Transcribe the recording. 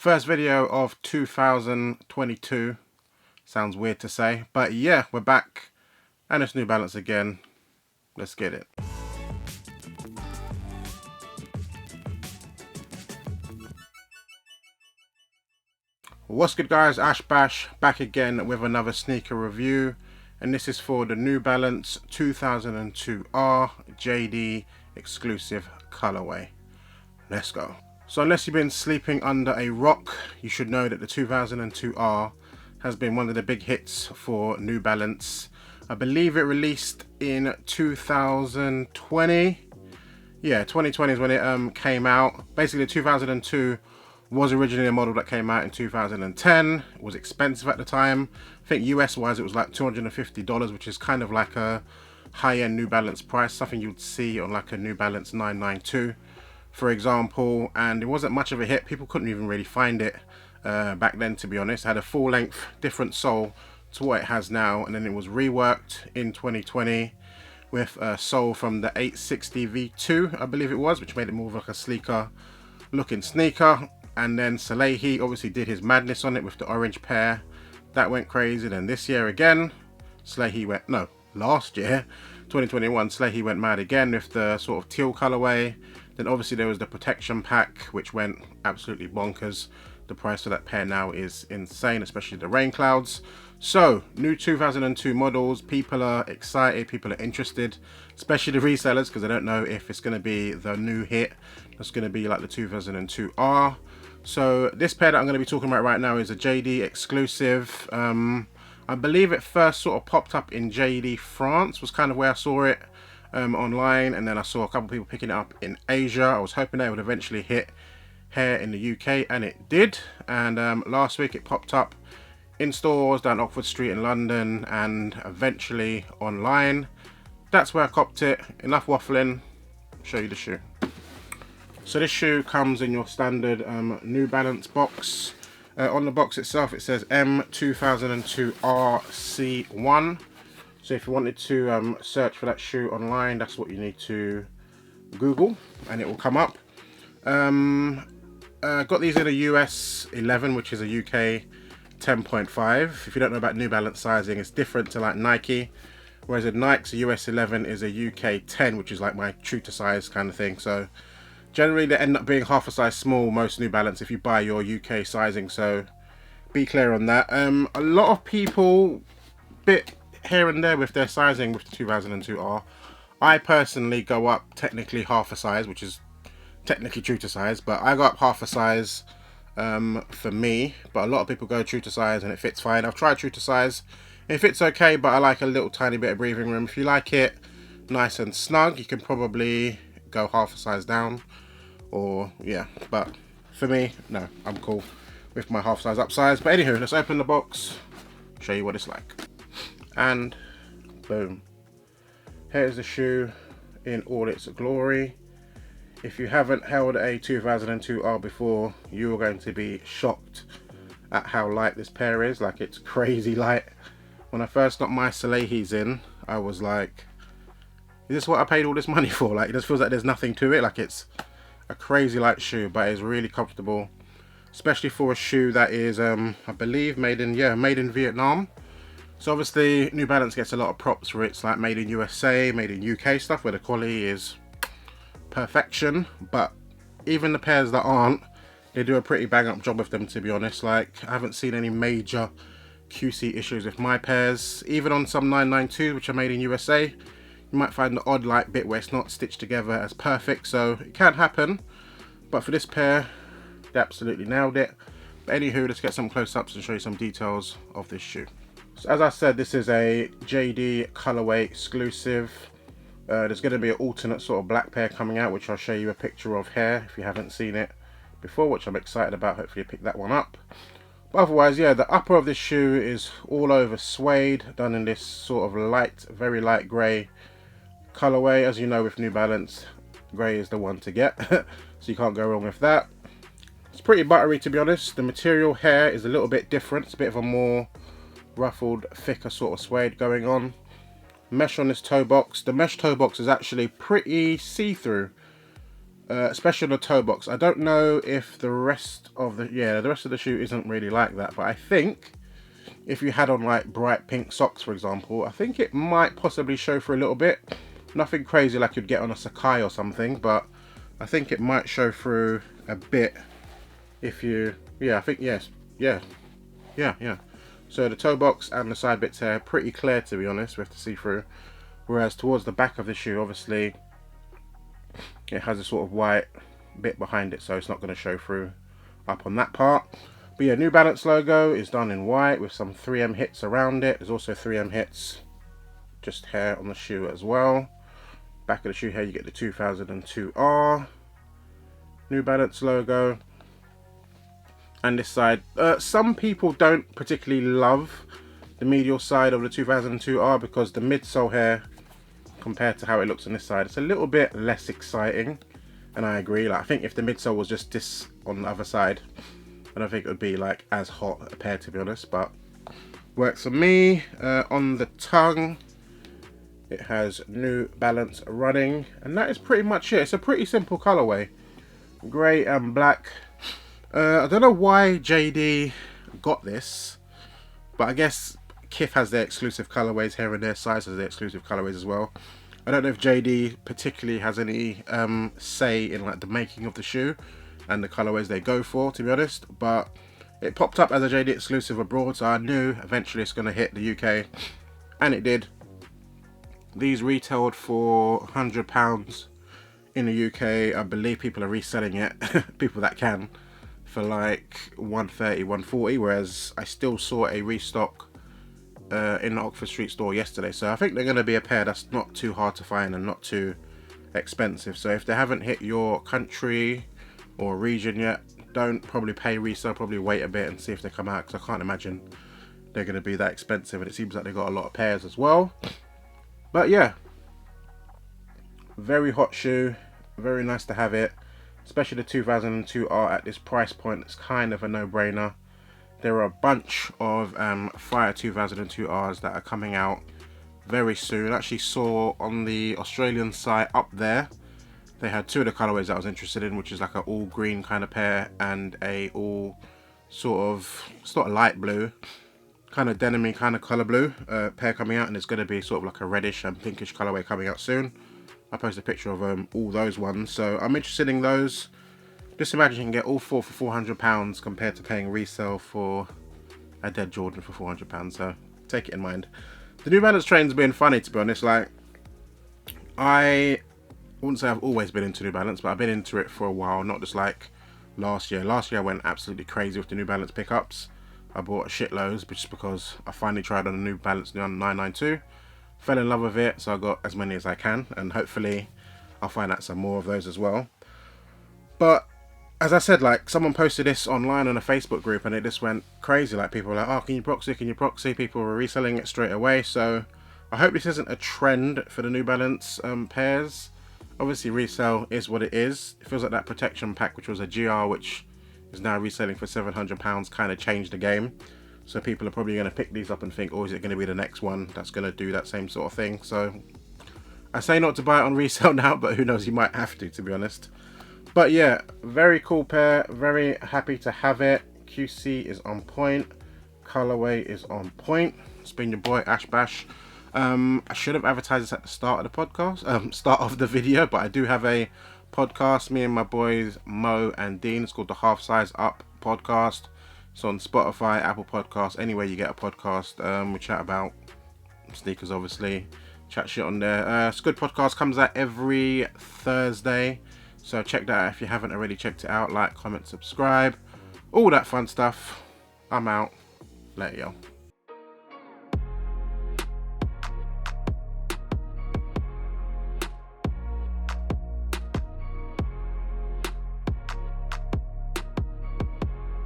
First video of 2022. Sounds weird to say, but yeah, we're back and it's New Balance again. Let's get it. What's good guys, Ash Bash back again with another sneaker review, and this is for the New Balance 2002R JD exclusive colorway. Let's go. So unless you've been sleeping under a rock, you should know that the 2002R has been one of the big hits for New Balance. I believe it released in 2020. Yeah, 2020 is when it came out. Basically, the 2002 was originally a model that came out in 2010. It was expensive at the time. I think US wise it was like $250, which is kind of like a high-end New Balance price, something you'd see on like a New Balance 992 for example, and it wasn't much of a hit. People couldn't even really find it back then, to be honest. It had a full length different sole to what it has now, and then it was reworked in 2020 with a sole from the 860 V2 I believe it was, which made it more of like a sleeker looking sneaker. And then Salehi obviously did his madness on it with the orange pair. That went crazy. Then this year again, last year, 2021, Salehi went mad again with the sort of teal colorway. Then obviously there was the protection pack, which went absolutely bonkers. The price for that pair now is insane, especially the rain clouds. So, new 2002 models, people are excited, people are interested, especially the resellers, because I don't know if it's going to be the new hit. It's going to be like the 2002R. So this pair that I'm going to be talking about right now is a JD exclusive. I believe it first sort of popped up in JD France, was kind of where I saw it online, and then I saw a couple of people picking it up in Asia. I was hoping they would eventually hit here in the UK, and it did. And last week it popped up in stores down Oxford Street in London, and eventually online. That's where I copped it. Enough waffling, show you the shoe. So this shoe comes in your standard New Balance box. On the box itself it says M2002RC1. So if you wanted to search for that shoe online, that's what you need to Google and it will come up. Got these in a US 11, which is a UK 10.5. If you don't know about New Balance sizing, it's different to like Nike. Whereas in Nike's a US 11 is a UK 10, which is like my true to size kind of thing. So generally they end up being half a size small, most New Balance, if you buy your UK sizing. So be clear on that. A lot of people bit here and there with their sizing with the 2002R. I personally go up technically half a size, which is technically true to size, but I go up half a size for me, but a lot of people go true to size and it fits fine. I've tried true to size, it fits okay, but I like a little tiny bit of breathing room. If you like it nice and snug, you can probably go half a size down, or yeah, but for me, no, I'm cool with my half size up size. But anywho, let's open the box, show you what it's like. And boom, here's the shoe in all its glory. If you haven't held a 2002R before, you are going to be shocked at how light this pair is. Like, it's crazy light. When I first got my Salehis in, I was like, is this what I paid all this money for? Like, it just feels like there's nothing to it. Like, it's a crazy light shoe, but it's really comfortable, especially for a shoe that is I believe made in Vietnam. So obviously New Balance gets a lot of props for its like made in USA, made in UK stuff, where the quality is perfection. But even the pairs that aren't, they do a pretty bang up job with them, to be honest. Like, I haven't seen any major QC issues with my pairs. Even on some 992 which are made in USA, you might find the odd like bit where it's not stitched together as perfect, so it can happen. But for this pair, they absolutely nailed it. But anywho, let's get some close-ups and show you some details of this shoe. So as I said, this is a JD colorway exclusive. There's going to be an alternate sort of black pair coming out, which I'll show you a picture of here if you haven't seen it before, which I'm excited about. Hopefully you pick that one up. But otherwise, yeah, the upper of this shoe is all over suede, done in this sort of light, very light grey colorway. As you know, with New Balance, grey is the one to get, so you can't go wrong with that. It's pretty buttery, to be honest. The material here is a little bit different. It's a bit of a more ruffled, thicker sort of suede going on. Mesh on this toe box. The mesh toe box is actually pretty see-through. especially the toe box. I don't know if the rest of the shoe isn't really like that, but I think if you had on like bright pink socks, for example, I think it might possibly show for a little bit. Nothing crazy like you'd get on a Sakai or something, but I think it might show through a bit if you, I think, yes, yeah. So the toe box and the side bits here are pretty clear, to be honest, we have to see through. Whereas towards the back of the shoe, obviously, it has a sort of white bit behind it, so it's not going to show through up on that part. But yeah, New Balance logo is done in white with some 3M hits around it. There's also 3M hits just here on the shoe as well. Back of the shoe here, you get the 2002R New Balance logo. And this side, some people don't particularly love the medial side of the 2002R because the midsole here, compared to how it looks on this side, it's a little bit less exciting. And I agree. Like, I think if the midsole was just this on the other side, I don't think it would be like as hot a pair, to be honest. But works for me. On the tongue, it has New Balance running, and that is pretty much it. It's a pretty simple colorway, grey and black. I don't know why JD got this, but I guess Kith has their exclusive colorways here and there. Size has their exclusive colorways as well. I don't know if JD particularly has any say in like the making of the shoe and the colorways they go for, to be honest, but it popped up as a JD exclusive abroad, so I knew eventually it's going to hit the UK, and it did. These retailed for £100 in the UK. I believe people are reselling it, people that can, for like 130, 140, whereas I still saw a restock in the Oxford Street store yesterday. So I think they're going to be a pair that's not too hard to find and not too expensive. So if they haven't hit your country or region yet, don't probably pay resale, probably wait a bit and see if they come out, because I can't imagine they're going to be that expensive, and it seems like they got a lot of pairs as well. But yeah, very hot shoe, very nice to have it, especially the 2002R at this price point. It's kind of a no-brainer. There are a bunch of Fire 2002Rs that are coming out very soon. I actually saw on the Australian site up there, they had two of the colorways that I was interested in, which is like an all green kind of pair and a all sort of, it's not a light blue, kind of denim-y kind of color blue pair coming out, and it's going to be sort of like a reddish and pinkish colorway coming out soon. I posted a picture of all those ones, so I'm interested in those. Just imagine you can get all four for £400 compared to paying resale for a dead Jordan for £400, so take it in mind. The New Balance train's been funny, to be honest. Like, I wouldn't say I've always been into New Balance, but I've been into it for a while, not just like last year. Last year I went absolutely crazy with the New Balance pickups. I bought shitloads just because I finally tried on a New Balance 992. Fell in love with it, so I got as many as I can, and hopefully I'll find out some more of those as well. But as I said, like, someone posted this online on a Facebook group and it just went crazy. Like, people were like, oh, can you proxy? People were reselling it straight away. So I hope this isn't a trend for the New Balance pairs. Obviously resale is what it is. It feels like that protection pack, which was a GR, which is now reselling for £700, kind of changed the game. So people are probably going to pick these up and think, oh, is it going to be the next one that's going to do that same sort of thing? So I say not to buy it on resale now, but who knows, you might have to be honest. But yeah, very cool pair, very happy to have it. QC is on point, colorway is on point. It's been your boy Ash Bash. I should have advertised this at the start of the podcast, start of the video, but I do have a podcast, me and my boys Mo and Dean. It's called the Half Size Up podcast. It's on Spotify, Apple Podcasts, anywhere you get a podcast. We chat about sneakers, obviously, chat shit on there. It's a good podcast, comes out every Thursday, so check that out if you haven't already checked it out. Like, comment, subscribe, all that fun stuff. I'm out. Later, y'all.